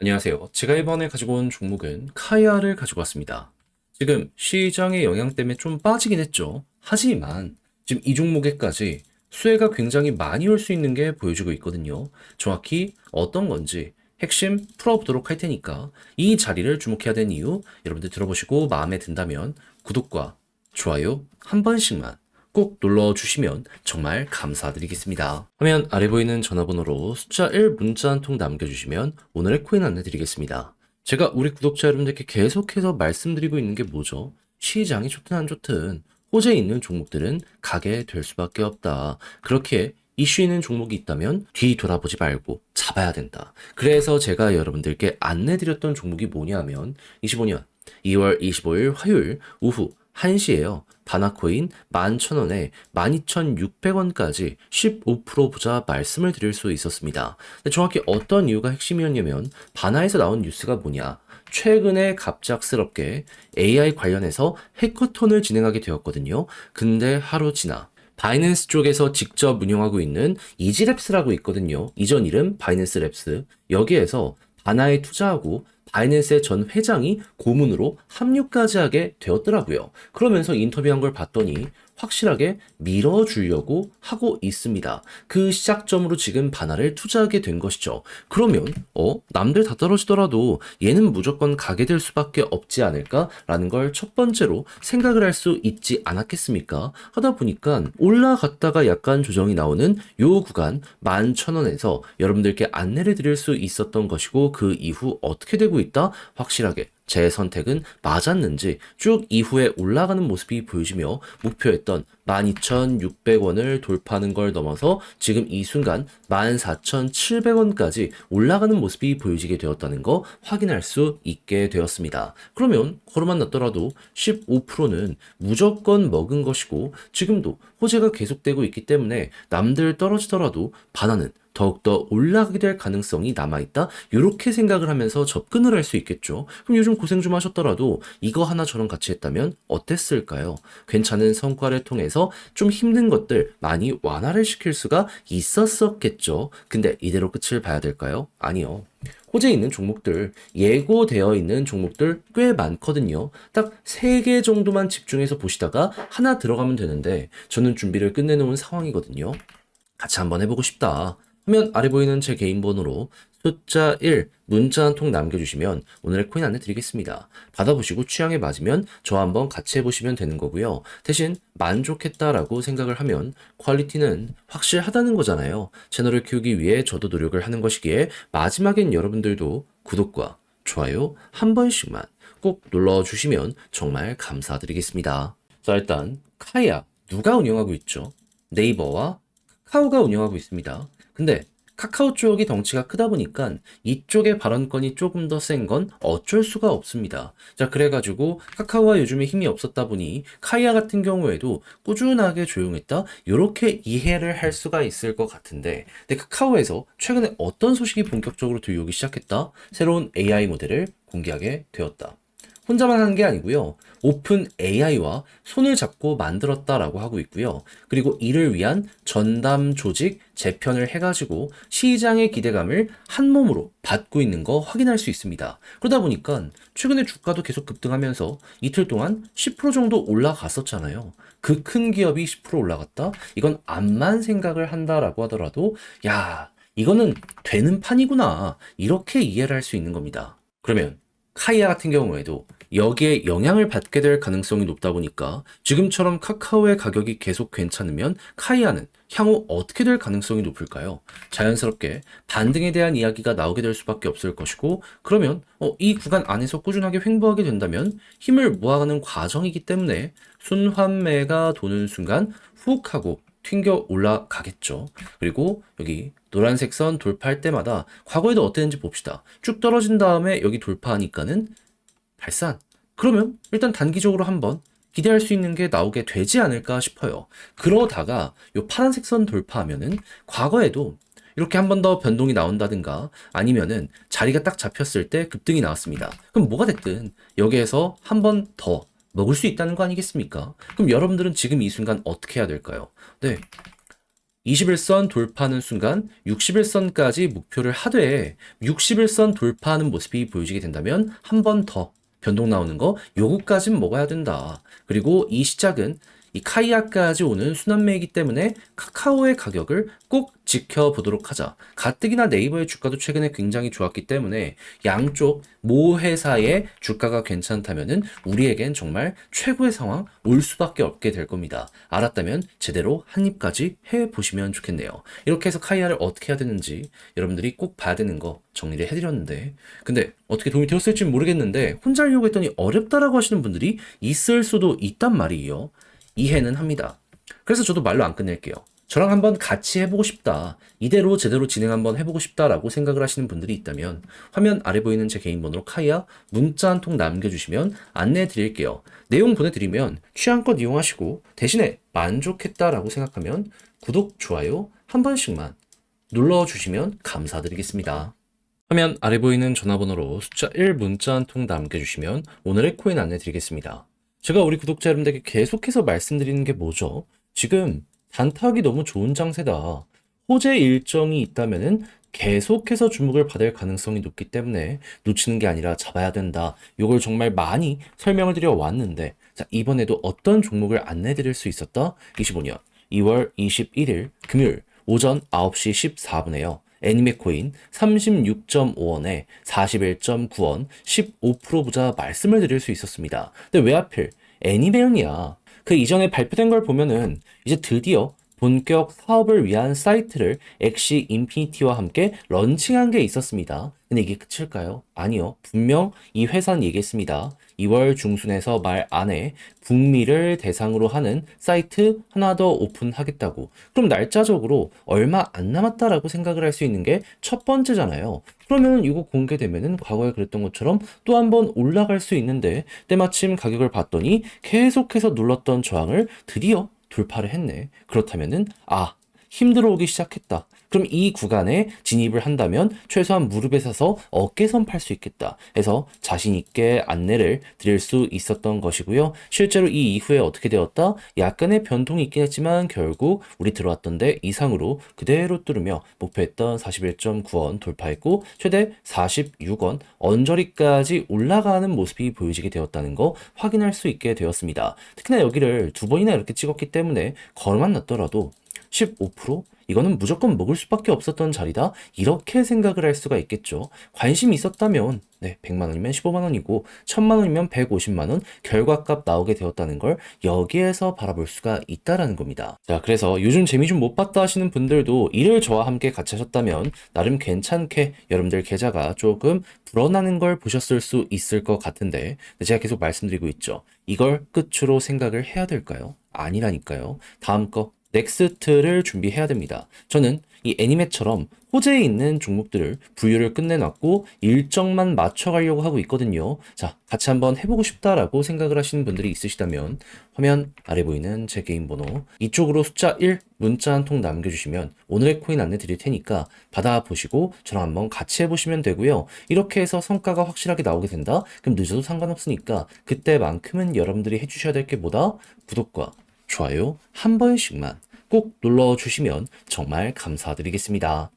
안녕하세요. 제가 이번에 가지고 온 종목은 카야를 가지고 왔습니다. 지금 시장의 영향 때문에 좀 빠지긴 했죠. 하지만 지금 이 종목에까지 수혜가 굉장히 많이 올 수 있는 게 보여지고 있거든요. 정확히 어떤 건지 핵심 풀어보도록 할 테니까 이 자리를 주목해야 되는 이유 여러분들 들어보시고 마음에 든다면 구독과 좋아요 한 번씩만 꼭 눌러주시면 정말 감사드리겠습니다. 화면 아래 보이는 전화번호로 숫자 1 문자 한 통 남겨주시면 오늘의 코인 안내드리겠습니다. 제가 우리 구독자 여러분들께 계속해서 말씀드리고 있는 게 뭐죠? 시장이 좋든 안 좋든 호재 있는 종목들은 가게 될 수밖에 없다. 그렇게 이슈 있는 종목이 있다면 뒤 돌아보지 말고 잡아야 된다. 그래서 제가 여러분들께 안내드렸던 종목이 뭐냐면 25년 2월 25일 화요일 오후 1시에요. 바나코인 11,000원에 12,600원까지 15% 보자 말씀을 드릴 수 있었습니다. 근데 정확히 어떤 이유가 핵심이었냐면 바나에서 나온 뉴스가 뭐냐? 최근에 갑작스럽게 AI 관련해서 해커톤을 진행하게 되었거든요. 근데 하루 지나 바이낸스 쪽에서 직접 운영하고 있는 이지랩스라고 있거든요. 이전 이름 바이낸스 랩스. 여기에서 바나에 투자하고 바이낸스의 전 회장이 고문으로 합류까지 하게 되었더라고요. 그러면서 인터뷰한 걸 봤더니 확실하게 밀어주려고 하고 있습니다. 그 시작점으로 지금 바나를 투자하게 된 것이죠. 그러면 남들 다 떨어지더라도 얘는 무조건 가게 될 수밖에 없지 않을까라는 걸 첫 번째로 생각을 할 수 있지 않았겠습니까? 하다 보니까 올라갔다가 약간 조정이 나오는 요 구간 11,000원에서 여러분들께 안내를 드릴 수 있었던 것이고 그 이후 어떻게 되고 있다? 확실하게 제 선택은 맞았는지 쭉 이후에 올라가는 모습이 보여지며 목표했던 12,600원을 돌파하는 걸 넘어서 지금 이 순간 14,700원까지 올라가는 모습이 보여지게 되었다는 거 확인할 수 있게 되었습니다. 그러면 걸음만 났더라도 15%는 무조건 먹은 것이고 지금도 호재가 계속되고 있기 때문에 남들 떨어지더라도 바나는 더욱더 올라가게 될 가능성이 남아있다. 이렇게 생각을 하면서 접근을 할 수 있겠죠. 그럼 요즘 고생 좀 하셨더라도 이거 하나 저런 같이 했다면 어땠을까요? 괜찮은 성과를 통해서 좀 힘든 것들 많이 완화를 시킬 수가 있었었겠죠. 근데 이대로 끝을 봐야 될까요? 아니요. 호재 있는 종목들, 예고되어 있는 종목들 꽤 많거든요. 딱 3개 정도만 집중해서 보시다가 하나 들어가면 되는데 저는 준비를 끝내놓은 상황이거든요. 같이 한번 해보고 싶다. 화면 아래 보이는 제 개인 번호로 숫자 1 문자 한 통 남겨주시면 오늘의 코인 안내 드리겠습니다. 받아보시고 취향에 맞으면 저와 한번 같이 해보시면 되는 거고요. 대신 만족했다라고 생각을 하면 퀄리티는 확실하다는 거잖아요. 채널을 키우기 위해 저도 노력을 하는 것이기에 마지막엔 여러분들도 구독과 좋아요 한 번씩만 꼭 눌러주시면 정말 감사드리겠습니다. 자, 일단 카야 누가 운영하고 있죠? 네이버와 카카오가 운영하고 있습니다. 근데 카카오 쪽이 덩치가 크다 보니까 이쪽의 발언권이 조금 더 센 건 어쩔 수가 없습니다. 자, 그래가지고 카카오가 요즘에 힘이 없었다 보니 카이아 같은 경우에도 꾸준하게 조용했다? 이렇게 이해를 할 수가 있을 것 같은데, 근데 카카오에서 최근에 어떤 소식이 본격적으로 들려오기 시작했다? 새로운 AI 모델을 공개하게 되었다. 혼자만 하는 게 아니고요. 오픈 AI와 손을 잡고 만들었다라고 하고 있고요. 그리고 이를 위한 전담 조직 재편을 해가지고 시장의 기대감을 한 몸으로 받고 있는 거 확인할 수 있습니다. 그러다 보니까 최근에 주가도 계속 급등하면서 이틀 동안 10% 정도 올라갔었잖아요. 그 큰 기업이 10% 올라갔다? 이건 암만 생각을 한다라고 하더라도 야, 이거는 되는 판이구나. 이렇게 이해를 할 수 있는 겁니다. 그러면 카이아 같은 경우에도 여기에 영향을 받게 될 가능성이 높다 보니까 지금처럼 카카오의 가격이 계속 괜찮으면 카이아는 향후 어떻게 될 가능성이 높을까요? 자연스럽게 반등에 대한 이야기가 나오게 될 수밖에 없을 것이고, 그러면 이 구간 안에서 꾸준하게 횡보하게 된다면 힘을 모아가는 과정이기 때문에 순환매가 도는 순간 훅 하고 튕겨 올라가겠죠. 그리고 여기 노란색 선 돌파할 때마다 과거에도 어땠는지 봅시다. 쭉 떨어진 다음에 여기 돌파하니까는 발산. 그러면 일단 단기적으로 한번 기대할 수 있는 게 나오게 되지 않을까 싶어요. 그러다가 요 파란색 선 돌파하면은 과거에도 이렇게 한 번 더 변동이 나온다든가 아니면은 자리가 딱 잡혔을 때 급등이 나왔습니다. 그럼 뭐가 됐든 여기에서 한 번 더 먹을 수 있다는 거 아니겠습니까? 그럼 여러분들은 지금 이 순간 어떻게 해야 될까요? 네. 21선 돌파하는 순간 61선까지 목표를 하되 61선 돌파하는 모습이 보여지게 된다면 한 번 더 변동 나오는 거 요거까진 먹어야 된다. 그리고 이 시작은 이 카이아까지 오는 순환매이기 때문에 카카오의 가격을 꼭 지켜보도록 하자. 가뜩이나 네이버의 주가도 최근에 굉장히 좋았기 때문에 양쪽 모 회사의 주가가 괜찮다면은 우리에겐 정말 최고의 상황 올 수밖에 없게 될 겁니다. 알았다면 제대로 한 입까지 해보시면 좋겠네요. 이렇게 해서 카이아를 어떻게 해야 되는지 여러분들이 꼭 봐야 되는 거 정리를 해드렸는데, 근데 어떻게 도움이 되었을지 모르겠는데 혼자 하려고 했더니 어렵다라고 하시는 분들이 있을 수도 있단 말이에요. 이해는 합니다. 그래서 저도 말로 안 끝낼게요. 저랑 한번 같이 해보고 싶다. 이대로 제대로 진행 한번 해보고 싶다라고 생각을 하시는 분들이 있다면 화면 아래 보이는 제 개인 번호로 카이아 문자 한 통 남겨주시면 안내해 드릴게요. 내용 보내드리면 취향껏 이용하시고 대신에 만족했다라고 생각하면 구독, 좋아요 한 번씩만 눌러주시면 감사드리겠습니다. 화면 아래 보이는 전화번호로 숫자 1 문자 한 통 남겨주시면 오늘의 코인 안내 드리겠습니다. 제가 우리 구독자 여러분들에게 계속해서 말씀드리는 게 뭐죠? 지금 단타하기 너무 좋은 장세다. 호재 일정이 있다면은 계속해서 주목을 받을 가능성이 높기 때문에 놓치는 게 아니라 잡아야 된다. 이걸 정말 많이 설명을 드려 왔는데, 자, 이번에도 어떤 종목을 안내 드릴 수 있었다? 25년 2월 21일 금요일 오전 9시 14분에요. 애니메코인 36.5원에 41.9원 15% 보자 말씀을 드릴 수 있었습니다. 근데 왜 하필 애니메용이야? 그 이전에 발표된 걸 보면은 이제 드디어 본격 사업을 위한 사이트를 엑시 인피니티와 함께 런칭한 게 있었습니다. 근데 이게 끝일까요? 아니요. 분명 이 회사는 얘기했습니다. 2월 중순에서 말 안에 북미를 대상으로 하는 사이트 하나 더 오픈하겠다고. 그럼 날짜적으로 얼마 안 남았다라고 생각을 할 수 있는 게 첫 번째잖아요. 그러면 이거 공개되면은 과거에 그랬던 것처럼 또 한 번 올라갈 수 있는데 때마침 가격을 봤더니 계속해서 눌렀던 저항을 드디어 돌파를 했네. 그렇다면은 힘들어 오기 시작했다. 그럼 이 구간에 진입을 한다면 최소한 무릎에 서서 어깨선 팔 수 있겠다 해서 자신 있게 안내를 드릴 수 있었던 것이고요. 실제로 이 이후에 어떻게 되었다? 약간의 변동이 있긴 했지만 결국 우리 들어왔던 데 이상으로 그대로 뚫으며 목표했던 41.9원 돌파했고 최대 46원 언저리까지 올라가는 모습이 보여지게 되었다는 거 확인할 수 있게 되었습니다. 특히나 여기를 두 번이나 이렇게 찍었기 때문에 걸만 났더라도 15%? 이거는 무조건 먹을 수밖에 없었던 자리다. 이렇게 생각을 할 수가 있겠죠. 관심이 있었다면 100만 원이면 15만 원이고 1000만 원이면 150만 원 결과값 나오게 되었다는 걸 여기에서 바라볼 수가 있다라는 겁니다. 자, 그래서 요즘 재미 좀 못 봤다 하시는 분들도 이를 저와 함께 같이 하셨다면 나름 괜찮게 여러분들 계좌가 조금 불어나는 걸 보셨을 수 있을 것 같은데 제가 계속 말씀드리고 있죠. 이걸 끝으로 생각을 해야 될까요? 아니라니까요. 다음 거 넥스트를 준비해야 됩니다. 저는 이 애니메처럼 호재에 있는 종목들을 분류를 끝내놨고 일정만 맞춰가려고 하고 있거든요. 자, 같이 한번 해보고 싶다라고 생각을 하시는 분들이 있으시다면 화면 아래 보이는 제 개인 번호 이쪽으로 숫자 1 문자 한 통 남겨주시면 오늘의 코인 안내 드릴 테니까 받아보시고 저랑 한번 같이 해보시면 되고요. 이렇게 해서 성과가 확실하게 나오게 된다? 그럼 늦어도 상관없으니까 그때만큼은 여러분들이 해주셔야 될 게 뭐다? 구독과 좋아요 한 번씩만 꼭 눌러주시면 정말 감사드리겠습니다.